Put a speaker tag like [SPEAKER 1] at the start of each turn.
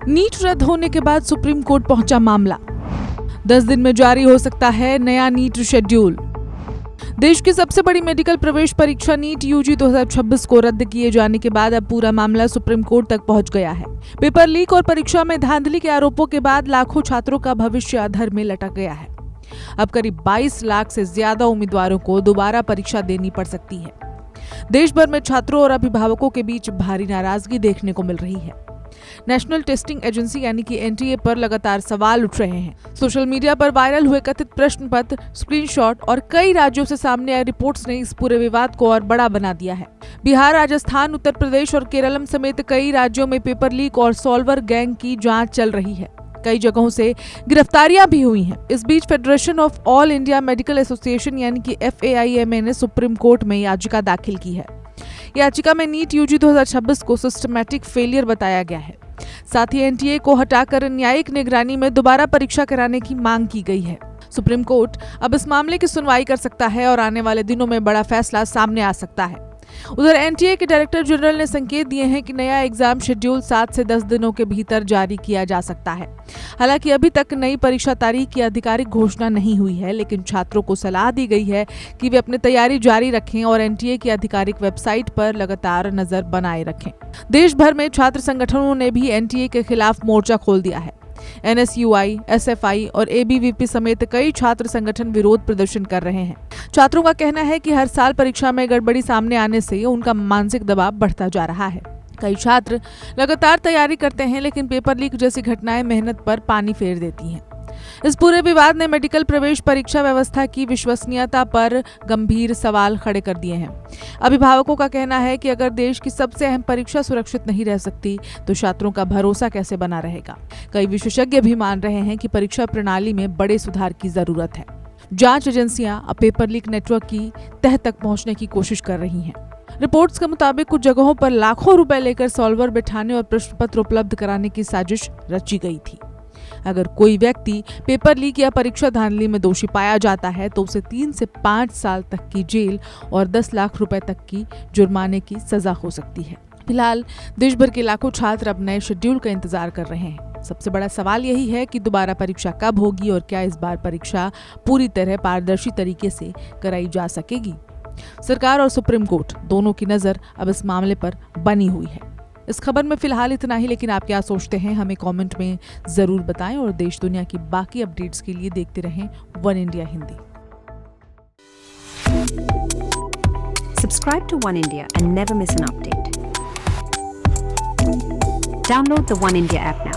[SPEAKER 1] NEET रद्द होने के बाद सुप्रीम कोर्ट पहुंचा मामला। 10 दिन में जारी हो सकता है नया नीट शेड्यूल। देश की सबसे बड़ी मेडिकल प्रवेश परीक्षा नीट यूजी 2026 को रद्द किए जाने के बाद अब पूरा मामला सुप्रीम कोर्ट तक पहुंच गया है। पेपर लीक और परीक्षा में धांधली के आरोपों के बाद लाखों छात्रों का भविष्य अधर में लटक गया है। अब करीब 22 लाख से ज्यादा उम्मीदवारों को दोबारा परीक्षा देनी पड़ सकती है। देश भर में छात्रों और अभिभावकों के बीच भारी नाराजगी देखने को मिल रही है। नेशनल टेस्टिंग एजेंसी यानी कि एनटीए पर लगातार सवाल उठ रहे हैं। सोशल मीडिया पर वायरल हुए कथित प्रश्न पत्र, स्क्रीनशॉट और कई राज्यों से सामने आए रिपोर्ट्स ने इस पूरे विवाद को और बड़ा बना दिया है। बिहार, राजस्थान, उत्तर प्रदेश और केरलम समेत कई राज्यों में पेपर लीक और सॉल्वर गैंग की जांच चल रही है। कई जगहों से गिरफ्तारियां भी हुई हैं। इस बीच federation of all India medical association यानी कि FAIMA ने सुप्रीम कोर्ट में याचिका दाखिल की है। याचिका में नीट यूजी 2026 को सिस्टमैटिक फेलियर बताया गया है। साथ ही एनटीए को हटाकर न्यायिक निगरानी में दोबारा परीक्षा कराने की मांग की गई है। सुप्रीम कोर्ट अब इस मामले की सुनवाई कर सकता है और आने वाले दिनों में बड़ा फैसला सामने आ सकता है। उधर एनटीए के डायरेक्टर जनरल ने संकेत दिए हैं कि नया एग्जाम शेड्यूल 7 से 10 दिनों के भीतर जारी किया जा सकता है। हालांकि अभी तक नई परीक्षा तारीख की आधिकारिक घोषणा नहीं हुई है, लेकिन छात्रों को सलाह दी गई है कि वे अपनी तैयारी जारी रखें और एनटीए की आधिकारिक वेबसाइट पर लगातार नजर बनाए रखें। देश भर में छात्र संगठनों ने भी एनटीए के खिलाफ मोर्चा खोल दिया है। NSUI, SFI और ABVP समेत कई छात्र संगठन विरोध प्रदर्शन कर रहे हैं। छात्रों का कहना है कि हर साल परीक्षा में गड़बड़ी सामने आने से उनका मानसिक दबाव बढ़ता जा रहा है। कई छात्र लगातार तैयारी करते हैं, लेकिन पेपर लीक जैसी घटनाएं मेहनत पर पानी फेर देती हैं। इस पूरे विवाद ने मेडिकल प्रवेश परीक्षा व्यवस्था की विश्वसनीयता पर गंभीर सवाल खड़े कर दिए हैं। अभिभावकों का कहना है कि अगर देश की सबसे अहम परीक्षा सुरक्षित नहीं रह सकती तो छात्रों का भरोसा कैसे बना रहेगा। कई विशेषज्ञ भी मान रहे हैं कि परीक्षा प्रणाली में बड़े सुधार की जरूरत है। जांच एजेंसियां अब पेपर लीक नेटवर्क की तह तक पहुंचने की कोशिश कर रही हैं। रिपोर्ट्स के मुताबिक कुछ जगहों पर लाखों रुपए लेकर सॉल्वर बिठाने और प्रश्न पत्र उपलब्ध कराने की साजिश रची गई थी। अगर कोई व्यक्ति पेपर लीक या परीक्षा धांधली में दोषी पाया जाता है तो उसे 3 से 5 साल तक की जेल और 10 लाख रुपए तक की जुर्माने की सजा हो सकती है। फिलहाल देश भर के लाखों छात्र अब नए शेड्यूल का इंतजार कर रहे हैं। सबसे बड़ा सवाल यही है कि दोबारा परीक्षा कब होगी और क्या इस बार परीक्षा पूरी तरह पारदर्शी तरीके से कराई जा सकेगी। सरकार और सुप्रीम कोर्ट दोनों की नजर अब इस मामले पर बनी हुई है। इस खबर में फिलहाल इतना ही, लेकिन आप क्या सोचते हैं हमें कमेंट में जरूर बताएं और देश दुनिया की बाकी अपडेट्स के लिए देखते रहें one India Hindi.
[SPEAKER 2] Subscribe to One India and never miss an update. Download the One India app now.